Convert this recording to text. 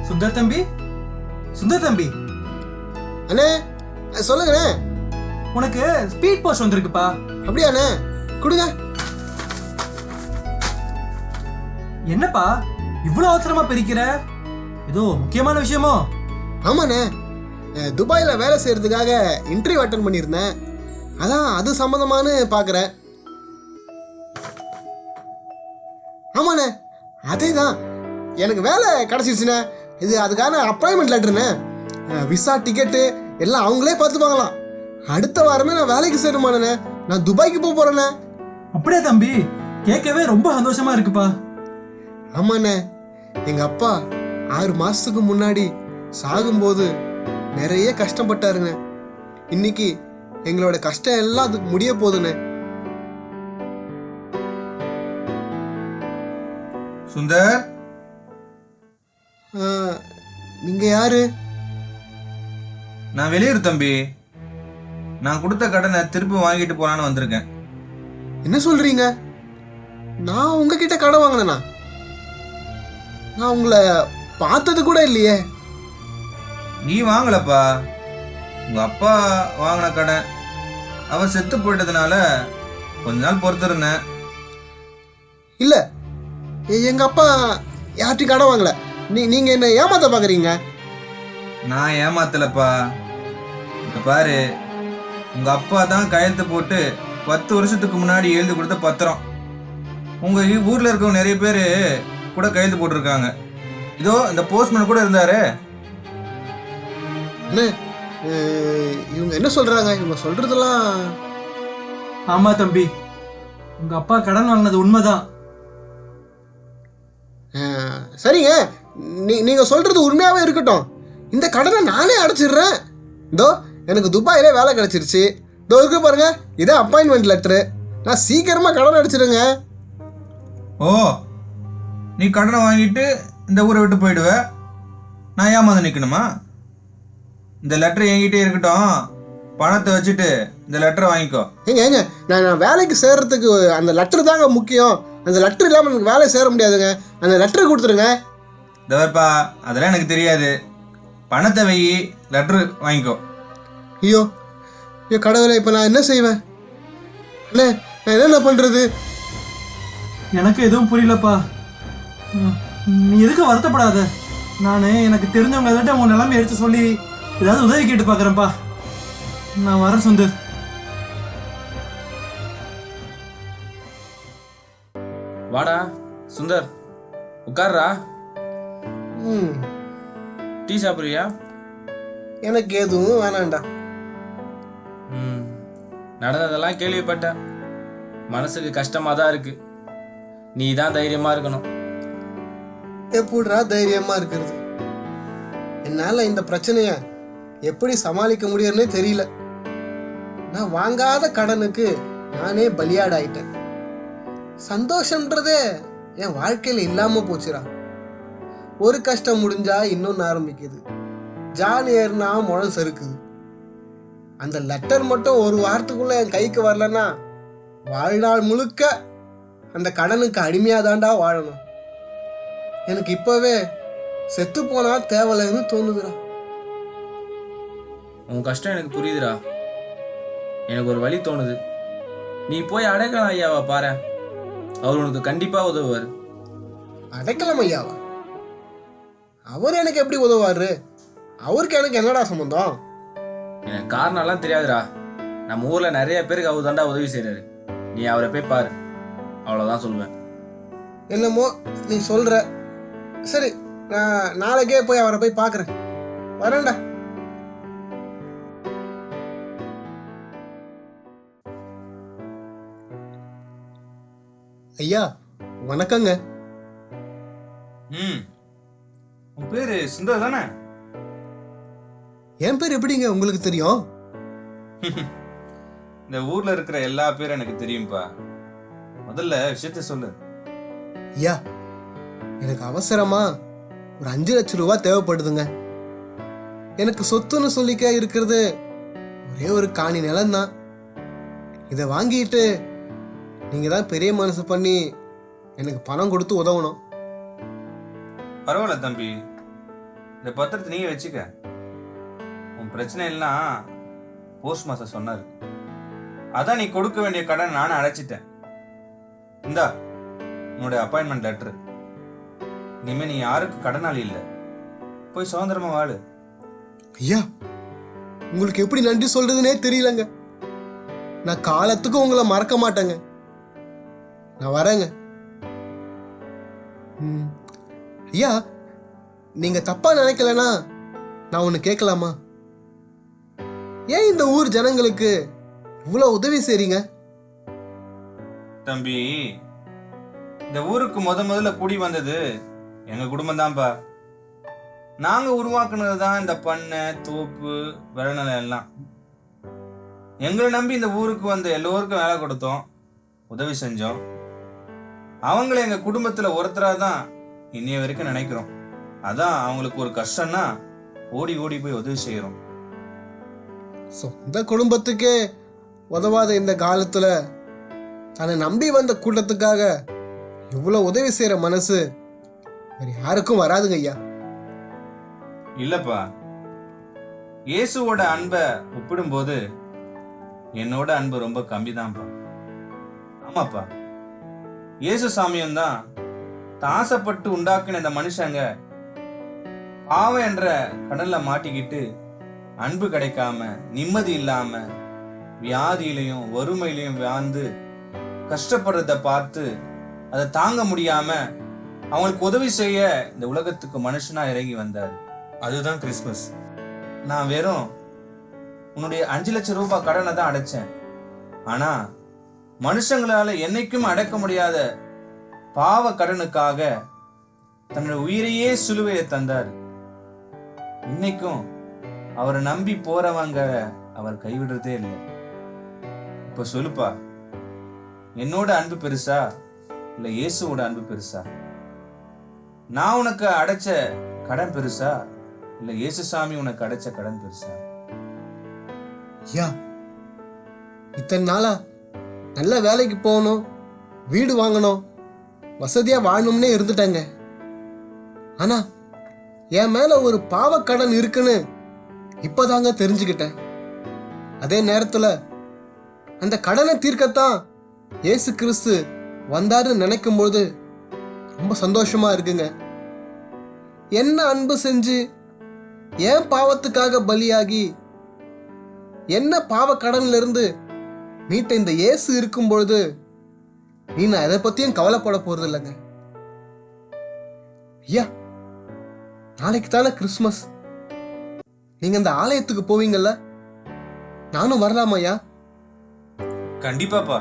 சுந்தர் தம்பி, சுந்தர் தம்பி, அண்ணே சொல்லுங்கண்ணே. உனக்கு ஸ்பீட் போஸ்ட் வந்திருக்குப்பா. அப்படியாண்ணே? கொடுங்க. என்னப்பா இவ்வளவு அவசரமா பிரிக்கிற? ஏதோ முக்கியமான விஷயமோ? ஆமாண்ணே, துபாயில் வேலை செய்யறதுக்காக இன்டர்வியூ அட்டன் பண்ணியிருந்தேன். அதான் அது சம்மந்தமானு பார்க்குறேன். ஆமாண்ணே, அதே தான். எனக்கு வேலை கிடச்சிருச்சுண்ணே. இது அதுக்கான அப்பாயின்மெண்ட் லெட்டருண்ணே. விசா டிக்கெட்டு எல்லாம் அவங்களே பார்த்துப்பாங்களாம். அடுத்த வாரமே நான் வேலைக்கு சேருமானே. நான் துபாய்க்கு போக போகிறேண்ணே. அப்படியே தம்பி, கேட்கவே ரொம்ப சந்தோஷமா இருக்குப்பா. ஆமாண்ணே, எங்கள் அப்பா 6 மாதத்துக்கு முன்னாடி சாகும்போது நிறைய கஷ்டப்பட்டாருங்க. இன்னைக்கு எங்களோட கஷ்டம் எல்லாம் அதுக்கு முடிய போகுதுண்ணே. சுந்தர், நீங்கள் யாரு? நான் வெளியூர் தம்பி. நான் கொடுத்த கடனை திருப்பி வாங்கிட்டு போலான்னு வந்திருக்கேன். என்ன சொல்றீங்க? நான் உங்ககிட்ட கடன் வாங்கினேனா? நான் உங்களை பார்த்தது கூட இல்லையே. நீ வாங்கலப்பா, உங்க அப்பா வாங்கின கடன். அவன் செத்து போயிட்டதுனால கொஞ்ச நாள் பொறுத்திருந்தேன். இல்லை, எங்கள் அப்பா யார்ட்டையும் கடன் வாங்கல. நீங்கள் என்ன ஏமாத்த பார்க்குறீங்க? நான் ஏமாத்தலப்பா. இப்ப பாரு, உங்க அப்பா தான் கையெழுத்து போட்டு 10 வருஷத்துக்கு முன்னாடி எழுதி கொடுத்த பத்திரம். உங்க ஊர்ல இருக்கவங்க நிறைய பேர் கூட கையெழுத்து போட்டிருக்காங்க. இதோ இந்த போஸ்ட்மேன் கூட இருந்தாரு. அண்ணே, இவங்க என்ன சொல்றாங்க? இவங்க சொல்றதெல்லாம்... ஆமா தம்பி, உங்க அப்பா கடன் வாங்கினது உண்மைதான். சரிங்க, நீங்கள் சொல்கிறது உண்மையாகவே இருக்கட்டும். இந்த கடனை நானே அடைச்சிடுறேன். இதோ எனக்கு துபாயிலே வேலை கிடச்சிருச்சு. இதோ இருக்கு பாருங்க, இதே அப்பாயின்மெண்ட் லெட்ரு. நான் சீக்கிரமாக கடன் அடிச்சிடுங்க. ஓ, நீ கடனை வாங்கிட்டு இந்த ஊரை விட்டு போயிடுவ, நான் ஏமாந்து நிற்கணுமா? இந்த லெட்டர் என்கிட்டே இருக்கட்டும். பணத்தை வச்சுட்டு இந்த லெட்டரை வாங்கிக்கோ. ஏங்க நான் வேலைக்கு சேர்றதுக்கு அந்த லெட்டர் தாங்க முக்கியம். அந்த லெட்டர் இல்லாமல் எனக்கு வேலை சேர முடியாதுங்க. அந்த லெட்டர் கொடுத்துருங்க. தவறுப்பா, அதெல்லாம் எனக்கு தெரியாது. பணத்தை வை, லெட்ரு வாங்கிக்கோ. ஐயோ ஐயோ கடவுளே, இப்போ நான் என்ன செய்வேன்? அண்ணே, நான் என்ன பண்ணுறது? எனக்கு எதுவும் புரியலப்பா. நீ எதுக்கு வருத்தப்படாத. நான் எனக்கு தெரிஞ்சவங்க கிட்ட உன் நிலைமை எடுத்து சொல்லி ஏதாவது உதவி கேட்டு பார்க்குறேன்ப்பா. நான் வரேன் சுந்தர். வாடா சுந்தர், உட்கார்றா. டீ சாப்பிட்றியா? எனக்கு எதுவும் வேணாண்டா. நடந்ததெல்லாம் கேள்விப்பட்டேன். மனசுக்கு கஷ்டமாக தான் இருக்கு. நீ தான் தைரியமாக இருக்கணும். எப்படிடா தைரியமாக இருக்கிறது? என்னால் இந்த பிரச்சனைய எப்படி சமாளிக்க முடியும்னே தெரியல. நான் வாங்காத கடனுக்கு நானே பலியாடாயிட்டேன். சந்தோஷம்ன்றதே என் வாழ்க்கையில் இல்லாமல் போச்சுடா. ஒரு கஷ்டம் முடிஞ்சா இன்னொன்று ஆரம்பிக்குது. ஜான் ஏறினா முழம் சறுக்குது. அந்த லெட்டர் மட்டும் ஒரு வாரத்துக்குள்ள என் கைக்கு வரலன்னா வாழ்நாள் முழுக்க அந்த கடனுக்கு அடிமையாக தாண்டா வாழணும். எனக்கு இப்போவே செத்து போனா தேவையில்லைன்னு தோணுதுடா. உன் கஷ்டம் எனக்கு புரியுதுடா. எனக்கு ஒரு வழி தோணுது. நீ போய் அடைக்கலம் ஐயாவை பாரு. அவர் உனக்கு கண்டிப்பாக உதவுவார். அடைக்கலம் ஐயாவா? அவர் எனக்கு எப்படி உதவாரு? அவருக்கு எனக்கு என்னடா சம்பந்தம்? எனக்கு காரணம்லாம் தெரியாதுடா. நம்ம ஊரில் நிறைய பேருக்கு அவர் தாண்டா உதவி செய்கிறாரு. நீ அவரை போய் பாரு, அவ்வளோதான் சொல்லுவேன். என்னமோ நீ சொல்ற. சரி, நான் நாளைக்கே போய் அவரை போய் பார்க்குறேன். வரேன்டா. ஐயா வணக்கங்க. உன் பேரு சுந்தர் தானே? என் பேர் எப்படிங்க உங்களுக்கு தெரியும்? இந்த ஊர்ல இருக்கிற எல்லா பேரும் எனக்கு தெரியும்பா. முதல்ல விஷயத்த சொல்லு. ஐயா, எனக்கு அவசரமா ஒரு 5 லட்சம் ரூபா தேவைப்படுதுங்க. எனக்கு சொத்துன்னு சொல்லிக்க இருக்கிறது ஒரே ஒரு காணி நிலம்தான். இதை வாங்கிட்டு நீங்க தான் பெரிய மனசு பண்ணி எனக்கு பணம் கொடுத்து உதவணும். பரவாயில்ல தம்பி, இந்த பத்திரத்தை நீயே வச்சுக்க. உன் பிரச்சனை எல்லாம் போஸ்ட் மாஸ்டர் சொன்னார். அதான் நீ கொடுக்க வேண்டிய கடன் நானே அடைச்சிட்டேன். இந்தா உன்னுடைய அப்பாயின்மெண்ட் லெட்டர். இனிமே நீ யாருக்கு கடனாளி இல்லை. போய் சுதந்திரமா வாழு. ஐயா, உங்களுக்கு எப்படி நன்றி சொல்றதுனே தெரியலங்க. நான் காலத்துக்கும் உங்களை மறக்க மாட்டேங்க. நான் வரேங்க. ஐயா, நீங்க தப்பா நினைக்கலனா நான் ஒன்று கேட்கலாமா? ஏன் இந்த ஊர் ஜனங்களுக்கு இவ்வளோ உதவி செய்றீங்க? தம்பி, இந்த ஊருக்கு முதல்ல குடி வந்தது எங்க குடும்பம் தான்ப்பா. நாங்க உருவாக்குனது தான் இந்த பண்ணை, தோப்பு, விளைநிலம் எல்லாம். எங்களை நம்பி இந்த ஊருக்கு வந்த எல்லோருக்கும் வேலை கொடுத்தோம், உதவி செஞ்சோம். அவங்கள எங்க குடும்பத்துல ஒருத்தரா தான் இன்னைய வரைக்கும் நினைக்கிறோம். அதான் அவங்களுக்கு ஒரு கஷ்டம்னா ஓடி ஓடி போய் உதவி செய்யறோம். சொந்த குடும்பத்துக்கே உதவாத இந்த காலத்துல தன்னை நம்பி வந்த கூட்டத்துக்காக இவ்வளோ உதவி செய்யற மனசு வேற யாருக்கும் வராதுங்க ஐயா. இல்லப்பா, இயேசுவோட அன்பை ஒப்பிடும்போது என்னோட அன்பு ரொம்ப கம்மிதான்ப்பா. ஆமாப்பா, இயேசு சாமியும் தான் ஆசைப்பட்டு உண்டாக்குன இந்த மனுஷங்க பாவம் என்ற கடல்ல மாட்டிக்கிட்டு அன்பு கிடைக்காம, நிம்மதி இல்லாம, வியாதியிலையும் வறுமையிலையும் வாழ்ந்து கஷ்டப்படுறத பார்த்து அதை தாங்க முடியாம அவங்களுக்கு உதவி செய்ய இந்த உலகத்துக்கு மனுஷனா இறங்கி வந்தார். அதுதான் கிறிஸ்மஸ். நான் வெறும் உன்னுடைய 5 லட்சம் ரூபாய் கடனை தான் அடைச்சேன். ஆனா மனுஷங்களால என்னைக்கும் அடைக்க முடியாத பாவ கடனுக்காக தன்னுடைய உயிரையே சிலுவையை தந்தார். இன்னைக்கும் அவரை நம்பி போறவங்க அவர் கைவிடுறதே இல்லை. இப்ப சொல்லுப்பா, என்னோட அன்பு பெருசா இல்ல இயேசுவோட அன்பு பெருசா? நான் உனக்கு அடைச்ச கடன் பெருசா இல்ல இயேசு சாமி உனக்கு அடைச்ச கடன் பெருசா? ஐயா, இத்தனை நாளா நல்ல வேலைக்கு போகணும், வீடு வாங்கணும், வசதியா வாழணும்னே இருந்துட்டாங்க. ஆனா என் மேல ஒரு பாவக்கடன் இருக்குன்னு இப்பதாங்க தெரிஞ்சுக்கிட்டேன். அதே நேரத்துல அந்த கடனை தீர்க்கத்தான் இயேசு கிறிஸ்து வந்தாருன்னு நினைக்கும் போது ரொம்ப சந்தோஷமா இருக்குங்க. என்ன அன்பு செஞ்சு ஏன் பாவத்துக்காக பலியாகி என்ன பாவ கடன்ல இருந்து மீட்ட இந்த இயேசு இருக்கும் பொழுது நான் எதை பத்தியும் கவலைப்பட போறது இல்லைங்க. ஐயா, நாளைக்கு தானே கிறிஸ்மஸ். நீங்க இந்த ஆலயத்துக்கு போவீங்கல்ல, நானும் வரலாமா ஐயா? கண்டிப்பாப்பா.